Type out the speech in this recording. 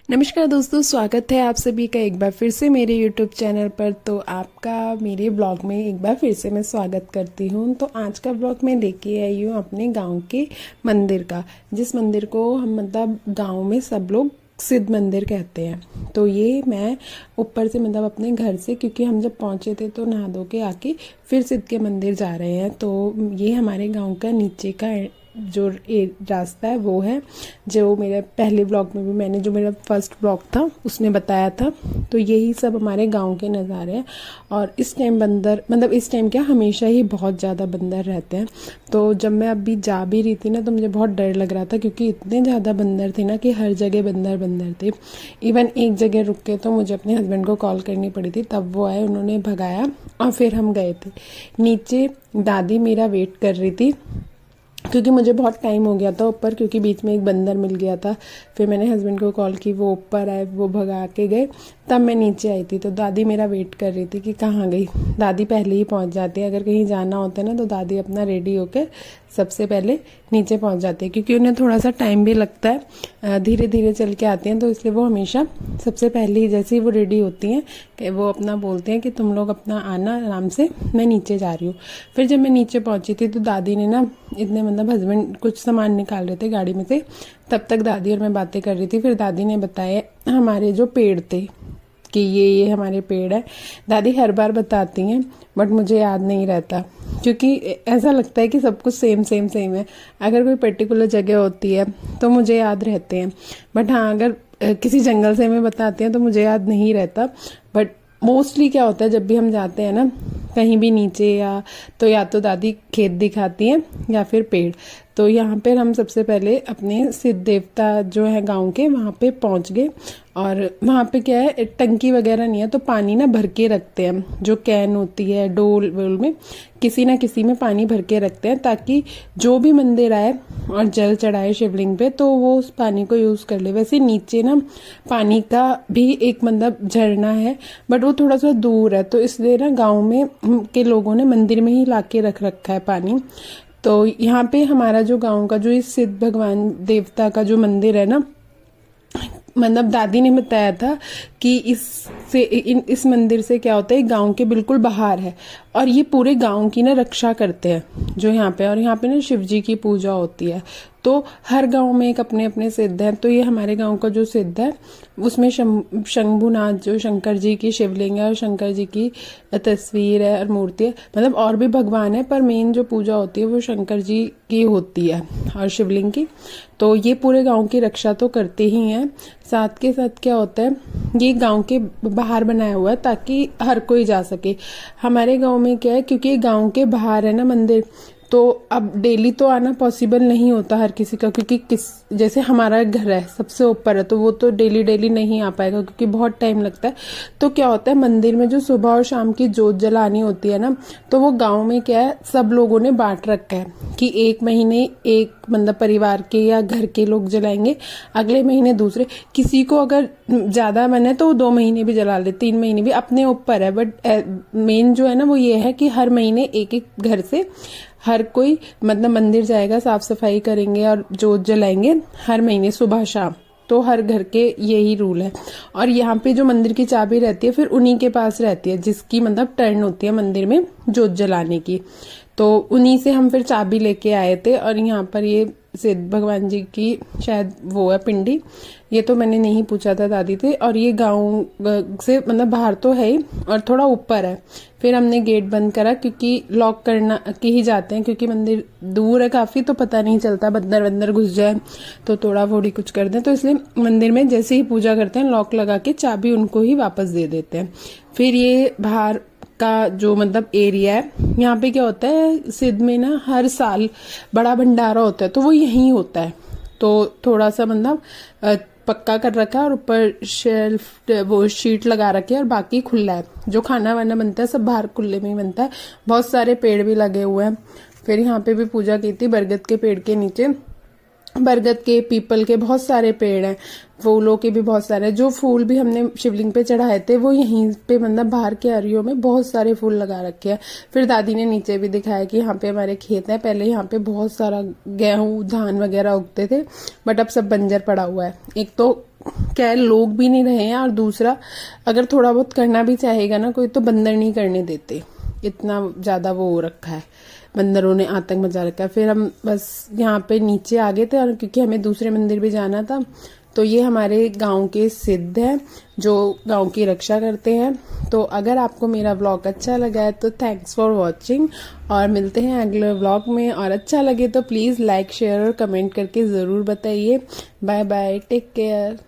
नमस्कार दोस्तों, स्वागत है आप सभी का एक बार फिर से मेरे YouTube चैनल पर। तो आपका मेरे ब्लॉग में एक बार फिर से मैं स्वागत करती हूँ। तो आज का ब्लॉग मैं लेके आई हूँ अपने गांव के मंदिर का, जिस मंदिर को हम मतलब गांव में सब लोग सिद्ध मंदिर कहते हैं। तो ये मैं ऊपर से मतलब अपने घर से, क्योंकि हम जब पहुँचे थे तो नहा धो के आके फिर सिद्ध के मंदिर जा रहे हैं। तो ये हमारे गाँव का नीचे का जो रास्ता है वो है, जो मेरे पहले ब्लॉग में भी मैंने, जो मेरा फर्स्ट ब्लॉग था उसमें बताया था। तो यही सब हमारे गांव के नज़ारे हैं। और इस टाइम बंदर, मतलब इस टाइम क्या, हमेशा ही बहुत ज़्यादा बंदर रहते हैं। तो जब मैं अभी जा भी रही थी ना, तो मुझे बहुत डर लग रहा था, क्योंकि इतने ज़्यादा बंदर थे ना कि हर जगह बंदर बंदर थे। इवन एक जगह रुक के तो मुझे अपने हस्बैंड को कॉल करनी पड़ी थी, तब वो आए, उन्होंने भगाया और फिर हम गए थे नीचे। दादी मेरा वेट कर रही थी, क्योंकि मुझे बहुत टाइम हो गया था ऊपर, क्योंकि बीच में एक बंदर मिल गया था। फिर मैंने हस्बैंड को कॉल की, वो ऊपर आए, वो भगा के गए, तब मैं नीचे आई थी। तो दादी मेरा वेट कर रही थी कि कहाँ गई। दादी पहले ही पहुँच जाती है, अगर कहीं जाना होता है ना तो दादी अपना रेडी होकर सबसे पहले नीचे पहुँच जाती है, क्योंकि उन्हें थोड़ा सा टाइम भी लगता है, धीरे धीरे चल के आती हैं। तो इसलिए वो हमेशा सबसे पहले ही, जैसे ही वो रेडी होती हैं, कि वो अपना बोलते हैं कि तुम लोग अपना आना आराम से, मैं नीचे जा रही हूँ। फिर जब मैं नीचे पहुँची थी तो दादी ने ना, इतने मतलब हस्बैंड कुछ सामान निकाल रहे थे गाड़ी में से, तब तक दादी और मैं बातें कर रही थी। फिर दादी ने बताया हमारे जो पेड़ थे कि ये हमारे पेड़ है। दादी हर बार बताती हैं, बट मुझे याद नहीं रहता, क्योंकि ऐसा लगता है कि सब कुछ सेम सेम सेम है। अगर कोई पर्टिकुलर जगह होती है तो मुझे याद रहते हैं, बट हाँ, अगर किसी जंगल से हमें बताते हैं तो मुझे याद नहीं रहता। बट मोस्टली क्या होता है, जब भी हम जाते हैं ना कहीं भी नीचे, या तो दादी खेत दिखाती हैं या फिर पेड़। तो यहाँ पे हम सबसे पहले अपने सिद्ध देवता जो है गांव के, वहाँ पे पहुँच गए। और वहाँ पे क्या है, टंकी वगैरह नहीं है, तो पानी ना भर के रखते हैं, जो कैन होती है डोल वोल में, किसी ना किसी में पानी भर के रखते हैं, ताकि जो भी मंदिर आए और जल चढ़ाए शिवलिंग पे तो वो उस पानी को यूज़ कर ले। वैसे नीचे ना पानी का भी एक मतलब झरना है, बट वो थोड़ा सा दूर है, तो इसलिए ना गाँव में के लोगों ने मंदिर में ही ला के रख रखा है पानी। तो यहाँ पे हमारा जो गांव का जो इस सिद्ध भगवान देवता का जो मंदिर है ना, मतलब दादी ने बताया था कि इस मंदिर से क्या होता है, गांव के बिल्कुल बाहर है, और ये पूरे गांव की ना रक्षा करते हैं जो यहाँ पे। और यहाँ पे ना शिव जी की पूजा होती है। तो हर गांव में एक अपने अपने सिद्ध हैं। तो ये हमारे गांव का जो सिद्ध है, उसमें शंभुनाथ, जो शंकर जी की शिवलिंग है और शंकर जी की तस्वीर है और मूर्ति है। मतलब और भी भगवान है, पर मेन जो पूजा होती है वो शंकर जी की होती है और शिवलिंग की। तो ये पूरे गांव की रक्षा तो करते ही हैं। साथ के साथ क्या होता है, ये गांव के बाहर बनाया हुआ है ताकि हर कोई जा सके। हमारे गांव में क्या है, क्योंकि गांव के बाहर है ना मंदिर, तो अब डेली तो आना पॉसिबल नहीं होता हर किसी का, क्योंकि जैसे हमारा घर है सबसे ऊपर है, तो वो तो डेली डेली नहीं आ पाएगा, क्योंकि बहुत टाइम लगता है। तो क्या होता है, मंदिर में जो सुबह और शाम की जोत जलानी होती है ना, तो वो गांव में क्या है, सब लोगों ने बांट रखा है कि एक महीने एक मतलब परिवार के या घर के लोग जलाएंगे, अगले महीने दूसरे। किसी को अगर ज्यादा मन है तो वो 2 महीने भी जला ले, 3 महीने भी, अपने ऊपर है। बट मेन जो है ना वो ये है कि हर महीने एक एक घर से हर कोई मतलब मंदिर जाएगा, साफ सफाई करेंगे और जोत जलाएंगे हर महीने सुबह शाम। तो हर घर के यही रूल है। और यहाँ पे जो मंदिर की चाबी रहती है फिर उन्हीं के पास रहती है, जिसकी मतलब टर्न होती है मंदिर में जोत जलाने की। तो उन्हीं से हम फिर चाबी लेके आए थे। और यहाँ पर ये सिद्ध भगवान जी की शायद वो है पिंडी, ये तो मैंने नहीं पूछा था दादी थे। और ये गांव से मतलब बाहर तो है ही, और थोड़ा ऊपर है। फिर हमने गेट बंद करा, क्योंकि लॉक करना के ही जाते हैं, क्योंकि मंदिर दूर है काफी, तो पता नहीं चलता बंदर वंदर घुस जाए तो तोड़ा फोड़ी कुछ कर दें। तो इसलिए मंदिर में जैसे ही पूजा करते हैं लॉक लगा के चाबी उनको ही वापस दे देते हैं। फिर ये बाहर का जो मतलब एरिया है, यहाँ पे क्या होता है, सिद्ध में ना हर साल बड़ा भंडारा होता है, तो वो यहीं होता है। तो थोड़ा सा मतलब पक्का कर रखा है, और ऊपर शेल्फ वो शीट लगा रखी है, और बाकी खुला है। जो खाना वाना बनता है सब बाहर खुले में ही बनता है। बहुत सारे पेड़ भी लगे हुए हैं। फिर यहाँ पे भी पूजा की थी बरगद के पेड़ के नीचे। बरगद के, पीपल के बहुत सारे पेड़ हैं, फूलों के भी बहुत सारे। जो फूल भी हमने शिवलिंग पे चढ़ाए थे वो यहीं पे, मतलब बाहर के अरियों में बहुत सारे फूल लगा रखे हैं। फिर दादी ने नीचे भी दिखाया कि यहाँ पे हमारे खेत है, पहले यहाँ पे बहुत सारा गेहूं धान वगैरह उगते थे, बट अब सब बंजर पड़ा हुआ है। एक तो क्या है, लोग भी नहीं रहे हैं, और दूसरा अगर थोड़ा बहुत करना भी चाहेगा ना कोई, तो बंदर नहीं करने देते, इतना ज्यादा वो हो रखा है, बंदरों ने आतंक मचा रखा है। फिर हम बस यहाँ पे नीचे आ गए थे, और क्योंकि हमें दूसरे मंदिर भी जाना था, तो ये हमारे गांव के सिद्ध हैं जो गांव की रक्षा करते हैं। तो अगर आपको मेरा व्लॉग अच्छा लगा है तो थैंक्स फॉर वॉचिंग, और मिलते हैं अगले व्लॉग में। और अच्छा लगे तो प्लीज़ लाइक शेयर और कमेंट करके ज़रूर बताइए। Bye bye, take care.